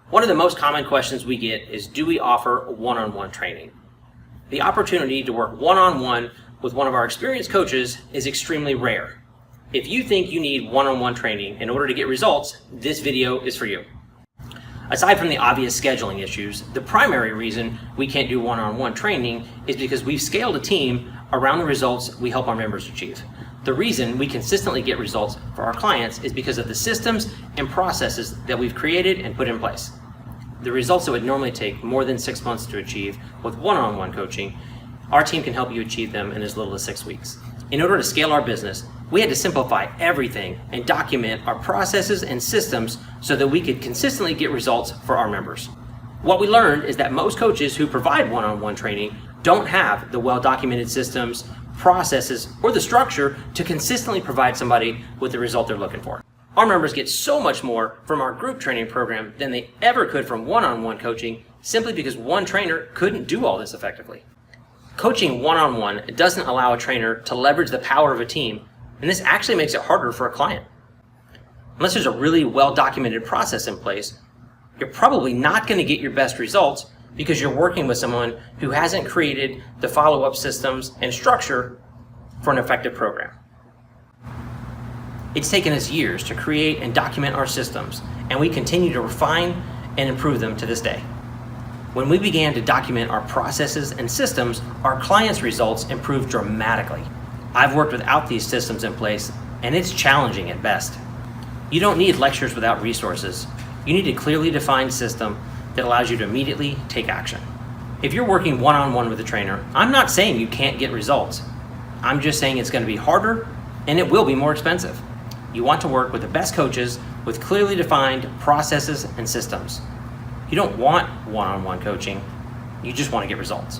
One of the most common questions we get is, do we offer one-on-one training? The opportunity to work one-on-one with one of our experienced coaches is extremely rare. If you think you need one-on-one training in order to get results, this video is for you. Aside from the obvious scheduling issues, the primary reason we can't do one-on-one training is because we've scaled a team around the results we help our members achieve. The reason we consistently get results for our clients is because of the systems and processes that we've created and put in place. The results that would normally take more than 6 months to achieve with one-on-one coaching, our team can help you achieve them in as little as 6 weeks. In order to scale our business, we had to simplify everything and document our processes and systems so that we could consistently get results for our members. What we learned is that most coaches who provide one-on-one training don't have the well-documented systems, processes, or the structure to consistently provide somebody with the result they're looking for. Our members get so much more from our group training program than they ever could from one-on-one coaching simply because one trainer couldn't do all this effectively. Coaching one-on-one doesn't allow a trainer to leverage the power of a team, and this actually makes it harder for a client. Unless there's a really well-documented process in place, you're probably not going to get your best results because you're working with someone who hasn't created the follow-up systems and structure for an effective program. It's taken us years to create and document our systems, and we continue to refine and improve them to this day. When we began to document our processes and systems, our clients' results improved dramatically. I've worked without these systems in place, and it's challenging at best. You don't need lectures without resources. You need a clearly defined system that allows you to immediately take action. If you're working one-on-one with a trainer, I'm not saying you can't get results. I'm just saying it's going to be harder, and it will be more expensive. You want to work with the best coaches with clearly defined processes and systems. You don't want one-on-one coaching, you just want to get results.